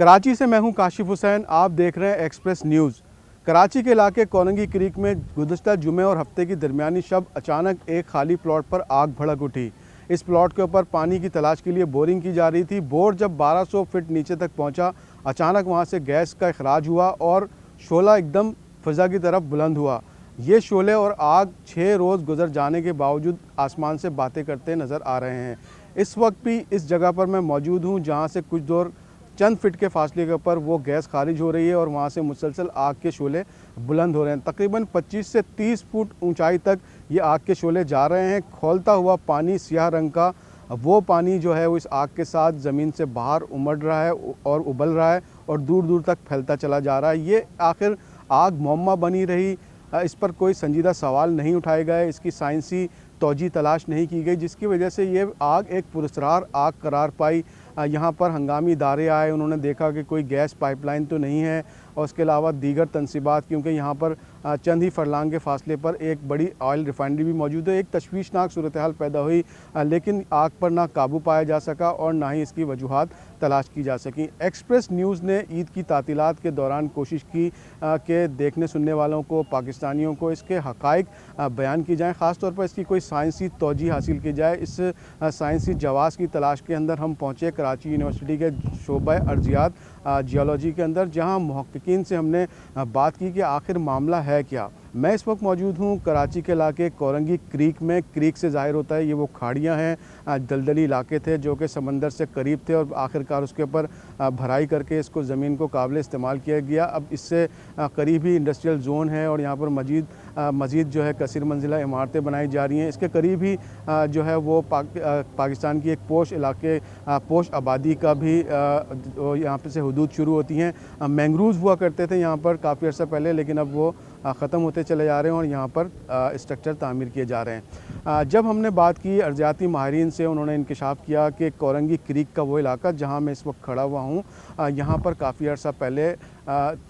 कराची से मैं हूं काशिफ हुसैन। आप देख रहे हैं एक्सप्रेस न्यूज़। कराची के इलाके कोरंगी क्रीक में गुज़श्ता जुमे और हफ्ते की दरमियानी शब अचानक एक खाली प्लॉट पर आग भड़क उठी। इस प्लॉट के ऊपर पानी की तलाश के लिए बोरिंग की जा रही थी। बोर जब 1200 फीट नीचे तक पहुंचा, अचानक वहां से गैस का इखराज हुआ और शोला एकदम फ़ज़ा की तरफ बुलंद हुआ। ये शोले और आग 6 रोज़ गुजर जाने के बावजूद आसमान से बातें करते नज़र आ रहे हैं। इस वक्त भी इस जगह पर मैं मौजूद हूँ जहाँ से कुछ दूर चंद फिट के फासले के ऊपर वो गैस खारिज हो रही है और वहाँ से मुसलसल आग के शोले बुलंद हो रहे हैं। तकरीबन 25 से 30 फुट ऊंचाई तक ये आग के शोले जा रहे हैं। खौलता हुआ पानी सियाह रंग का, वो पानी जो है वो इस आग के साथ ज़मीन से बाहर उमड़ रहा है और उबल रहा है और दूर दूर तक फैलता चला जा रहा है। ये आखिर आग मौमा बनी रही, इस पर कोई संजीदा सवाल नहीं उठाए गए, इसकी साइंसी तौजी तलाश नहीं की गई, जिसकी वजह से ये आग एक पुरस्कार आग करार पाई। यहाँ पर हंगामी इदारे आए, उन्होंने देखा कि कोई गैस पाइपलाइन तो नहीं है और उसके अलावा दीगर तनसीबात, क्योंकि यहाँ पर चंद ही फरलांग के फासले पर एक बड़ी ऑयल रिफाइनरी भी मौजूद है। एक तशवीशनाक सूरत हाल पैदा हुई, लेकिन आग पर ना काबू पाया जा सका और ना ही इसकी वजूहात तलाश की जा सकी। एक्सप्रेस न्यूज़ ने ईद की तातीलात के दौरान कोशिश की कि देखने सुनने वालों को, पाकिस्तानियों को इसके हक़ाइक़ बयान की जाएँ, ख़ास तौर पर इसकी कोई साइंसी तौजी हासिल की जाए। इस साइंसी जवाज़ की तलाश के अंदर हम पहुँचे कराची यूनिवर्सिटी के शोबा अर्जियात जियोलॉजी के अंदर, जहाँ मुहक्किकीन से हमने बात की कि आखिर मामला है क्या। मैं इस वक्त मौजूद हूँ कराची के इलाके कोरंगी क्रीक में। क्रीक से ज़ाहिर होता है ये वो खाड़ियाँ हैं, दलदली इलाके थे जो कि समंदर से करीब थे और आखिरकार उसके ऊपर भराई करके इसको ज़मीन को काबिल इस्तेमाल किया गया। अब इससे करीब ही इंडस्ट्रियल ज़ोन है और यहाँ पर मज़ीद जो है कसीर मंजिला इमारतें बनाई जा रही हैं। इसके करीब ही जो है वो पाकिस्तान की एक पोश इलाके, पोश आबादी का भी यहाँ पे से हुदूद शुरू होती हैं। मैंग्रोव्स हुआ करते थे यहाँ पर काफ़ी अर्सा पहले, लेकिन अब वो ख़त्म होते चले जा रहे हैं और यहाँ पर स्ट्रक्चर तामीर किए जा रहे हैं। जब हमने बात की अर्जियाती माहिरीन से, उन्होंने इंकशाफ किया कि कोरंगी क्रीक का वो इलाका जहाँ मैं इस वक्त खड़ा हुआ हूँ, यहाँ पर काफ़ी अर्सा पहले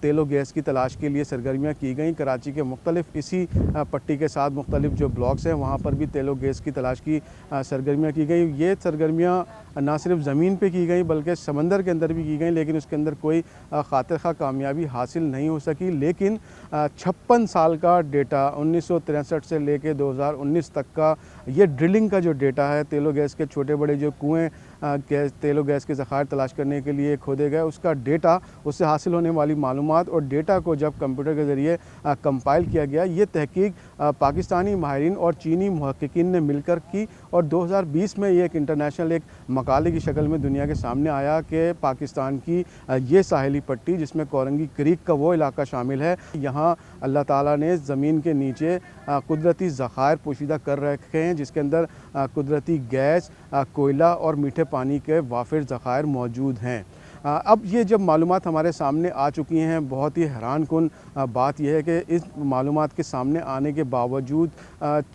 तेल और गैस की तलाश के लिए सरगर्मियाँ की गई। कराची के मुख्तलिफ इसी पट्टी के साथ मुख्तलिफ जो ब्लॉक्स हैं वहाँ पर भी तेल और गैस की तलाश की सरगर्मियाँ की गई। ये सरगर्मियाँ ना सिर्फ ज़मीन पे की गई बल्कि समंदर के अंदर भी की गई, लेकिन उसके अंदर कोई खातिर खा कामयाबी हासिल नहीं हो सकी। लेकिन 56 साल का डेटा 1963 से लेके 2019 तक का ये ड्रिलिंग का जो डेटा है, तेल और गैस के छोटे बड़े जो कुएँ तेल और गैस के ज़खायर तलाश करने के लिए खोदे गए, उसका डेटा, उससे हासिल होने वाली मालूमात और डेटा को जब कंप्यूटर के ज़रिए कंपाइल किया गया, ये तहकीक पाकिस्तानी माहिरीन और चीनी मुहक्किकीन ने मिलकर की और 2020 में ये एक इंटरनेशनल एक मकाले की शक्ल में दुनिया के सामने आया कि पाकिस्तान की ये साहिली पट्टी जिसमें कोरंगी क्रीक का वो इलाका शामिल है, यहाँ अल्लाह ताला ने ज़मीन के नीचे कुदरती ज़खायर पोशीदा कर रखे हैं, जिसके अंदर कुदरती गैस, कोयला और मीठे पानी के वाफिर ज़खायर मौजूद हैं। अब ये जब मालूमात हमारे सामने आ चुकी हैं, बहुत ही हैरान कुन बात यह है कि इस मालूमात के सामने आने के बावजूद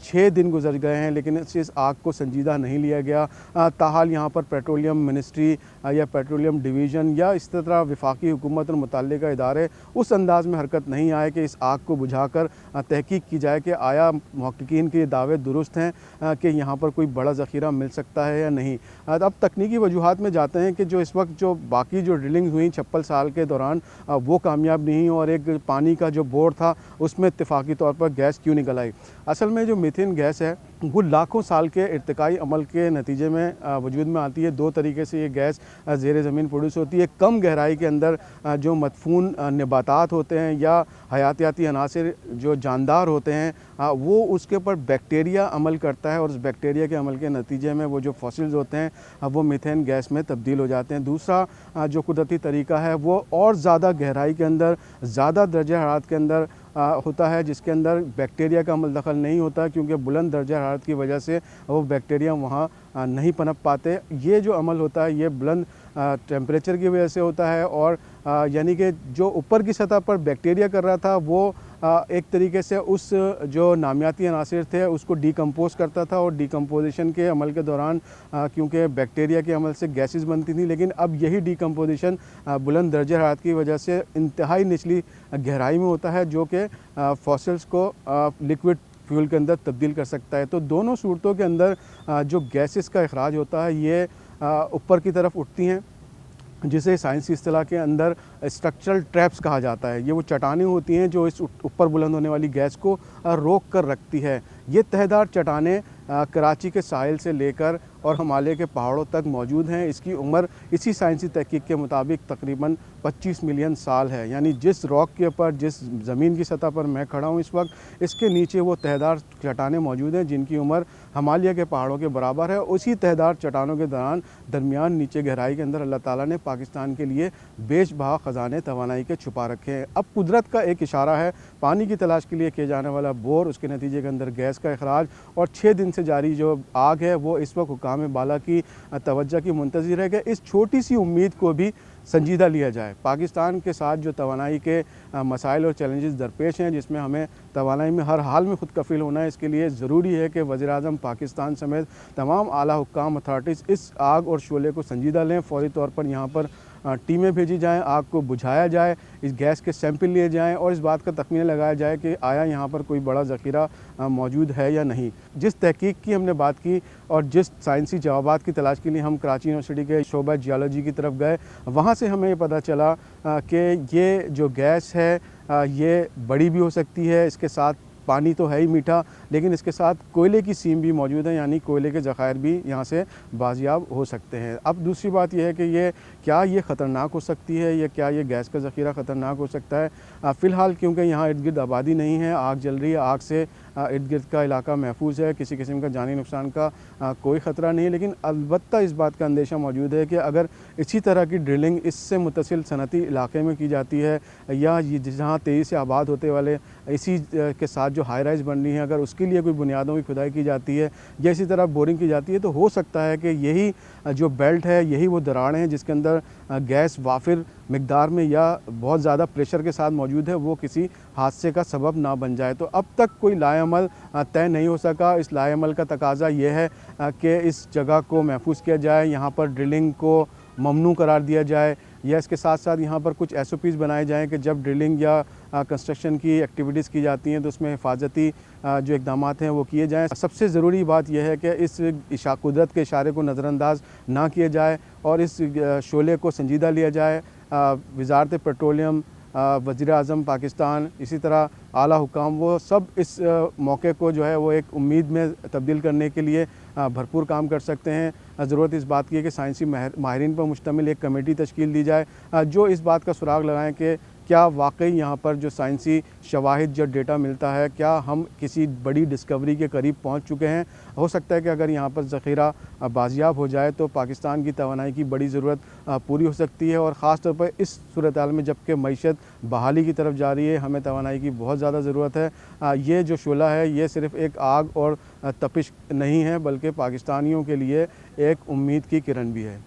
6 दिन गुजर गए हैं, लेकिन इस आग को संजीदा नहीं लिया गया। ताहाल यहाँ पर पेट्रोलियम मिनिस्ट्री या पेट्रोलियम डिवीज़न या इस तरह वफाकी हुकूमत और मुतल्लिका इदारे उस अंदाज़ में हरकत नहीं आए कि इस आग को बुझाकर तहकीक की जाए कि आया मुहक्किकीन के दावे दुरुस्त हैं कि यहाँ पर कोई बड़ा ज़ख़ीरा मिल सकता है या नहीं। अब तकनीकी वजूहात में जाते हैं कि जो इस वक्त जो बाकी जो ड्रिलिंग हुई 56 साल के दौरान वो कामयाब नहीं, और एक पानी का जो बोर था उसमें इत्तेफाकी तौर पर गैस क्यों निकल आई। असल में जो मीथेन गैस है वो लाखों साल के इर्तिकाई अमल के नतीजे में वजूद में आती है। 2 तरीके से ये गैस ज़ेर ज़मीन प्रोड्यूस होती है। कम गहराई के अंदर जो मदफून नबातात होते हैं या हयातियाती अनासिर जो जानदार होते हैं, वो उसके ऊपर बैक्टीरिया अमल करता है और उस बैक्टीरिया के अमल के नतीजे में वो जो फॉसिल्स होते हैं वो मीथेन गैस में तब्दील हो जाते हैं। दूसरा जो कुदरती तरीका है वो और ज़्यादा गहराई के अंदर, ज़्यादा दर्जा हरारत के अंदर होता है, जिसके अंदर बैक्टीरिया का अमल दखल नहीं होता, क्योंकि बुलंद दर्जा हरारत की वजह से वो बैक्टीरिया वहाँ नहीं पनप पाते। ये जो अमल होता है ये बुलंद टेम्परेचर की वजह से होता है और यानी कि जो ऊपर की सतह पर बैक्टीरिया कर रहा था वो एक तरीके से उस जो नामियाती अनासिर थे उसको डिकम्पोज करता था और डिकम्पोजिशन के अमल के दौरान क्योंकि बैक्टीरिया के अमल से गैसेस बनती थी, लेकिन अब यही डिकम्पोजिशन बुलंद दर्जे हरारत की वजह से इंतहाई निचली गहराई में होता है, जो कि फॉसिल्स को लिक्विड फ्यूल के अंदर तब्दील कर सकता है। तो दोनों सूरतों के अंदर जो गैसेस का अखराज होता है ये ऊपर की तरफ उठती हैं जिसे साइंसी इस्तिलाह के अंदर स्ट्रक्चरल ट्रैप्स कहा जाता है। ये वो चट्टानें होती हैं जो इस ऊपर बुलंद होने वाली गैस को रोक कर रखती है। ये तहदार चट्टानें कराची के साहिल से लेकर और हिमालय के पहाड़ों तक मौजूद हैं। इसकी उम्र इसी साइंसी तहकीक के मुताबिक तकरीबन 25 मिलियन साल है। यानी जिस रॉक के ऊपर, जिस ज़मीन की सतह पर मैं खड़ा हूँ इस वक्त, इसके नीचे वो तहदार चट्टानें मौजूद हैं जिनकी उम्र हिमालय के पहाड़ों के बराबर है। उसी तहदार चट्टानों के दरमियान नीचे गहराई के अंदर अल्लाह ताला ने पाकिस्तान के लिए बेशबहा ख़जाने तवानाई के छुपा रखे हैं। अब कुदरत का एक इशारा है, पानी की तलाश के लिए किए जाने वाला बोर, उसके नतीजे के अंदर गैस का अखराज और 6 दिन से जारी जो आग है वो इस वक्त हुकाम बाला की तवज्जो की मुंतज़िर है कि इस छोटी सी उम्मीद को भी संजीदा लिया जाए। पाकिस्तान के साथ जो तवानाई के मसाइल और चैलेंजेस दरपेश हैं, जिसमें हमें तवानाई में हर हाल में खुद कफ़ील होना है, इसके लिए ज़रूरी है कि वज़ीर-ए-आज़म पाकिस्तान समेत तमाम आला हुक्काम अथॉरिटीज़ इस आग और शोले को संजीदा लें। फ़ौरी तौर पर यहाँ पर टीमें भेजी जाएँ, आग को बुझाया जाए, इस गैस के सैंपल लिए जाएँ और इस बात का तखमीना लगाया जाए कि आया यहाँ पर कोई बड़ा ज़ख़ीरा मौजूद है या नहीं। जिस तहकीक की हमने बात की और जिस साइंसी जवाबात की तलाश के लिए हम कराची यूनिवर्सिटी के शोबा जियोलॉजी की तरफ गए, वहाँ से हमें ये पता चला कि ये जो गैस है ये बड़ी भी हो सकती है, इसके साथ पानी तो है ही मीठा, लेकिन इसके साथ कोयले की सीम भी मौजूद है, यानी कोयले के ज़खायर भी यहाँ से बाजियाब हो सकते हैं। अब दूसरी बात यह है कि ये ख़तरनाक हो सकती है, या क्या ये गैस का ज़ख़ीरा ख़तरनाक हो सकता है। फ़िलहाल क्योंकि यहाँ इर्द गिर्द आबादी नहीं है, आग जल रही है, आग से इर्द गिर्द का इलाका महफूज है, किसी किस्म का जानी नुकसान का कोई ख़तरा नहीं है। लेकिन अलबत्ता इस बात का अंदेशा मौजूद है कि अगर इसी तरह की ड्रिलिंग इससे मुतसिल सनती इलाके में की जाती है, या जहाँ तेज़ी से आबाद होते वाले इसी के साथ जो हाई राइज़ बन रही हैं, अगर उसके लिए कोई बुनियादों की खुदाई की जाती है या इसी तरह बोरिंग की जाती है, तो हो सकता है कि यही जो बेल्ट है, यही वो दरारें हैं जिसके अंदर गैस वाफिर मिकदार में या बहुत ज़्यादा प्रेशर के साथ मौजूद है, वो किसी हादसे का सबब ना बन जाए। तो अब तक कोई लाएअमल तय नहीं हो सका। इस लाएअमल का तकाज़ा ये है कि इस जगह को महफूज किया जाए, यहाँ पर ड्रिलिंग को ममनू करार दिया जाए, या इसके साथ साथ यहाँ पर कुछ SOPs बनाए जाएँ कि जब ड्रिलिंग या कंस्ट्रक्शन की एक्टिविटीज़ की जाती हैं तो उसमें हिफाजती जो इक़दामात हैं वो किए जाएँ। सबसे ज़रूरी बात यह है कि इस कुदरत के इशारे को नज़रअंदाज ना किया जाए और इस शोले को संजीदा लिया जाए। वज़ारत पेट्रोलियम, वज़ीर-ए-आज़म पाकिस्तान, इसी तरह आला हुक्काम, वो सब इस मौके को जो है वो एक उम्मीद में तब्दील करने के लिए भरपूर काम कर सकते हैं। ज़रूरत इस बात की है कि साइंसी माहिरीन पर मुश्तमिल एक कमेटी तश्कील दी जाए जो इस बात का सुराग लगाएं कि क्या वाकई यहाँ पर जो साइंसी शवाहिद, जो डेटा मिलता है, क्या हम किसी बड़ी डिस्कवरी के करीब पहुँच चुके हैं। हो सकता है कि अगर यहाँ पर ज़ख़ीरा बाजियाब हो जाए तो पाकिस्तान की तवानाई की बड़ी ज़रूरत पूरी हो सकती है, और ख़ास तौर पर इस सूरत हाल में जबकि मईशत बहाली की तरफ जा रही है, हमें तवानाई की बहुत ज़्यादा ज़रूरत है। ये जो शोला है ये सिर्फ़ एक आग और तपिश नहीं है, बल्कि पाकिस्तानियों के लिए एक उम्मीद की किरण भी है।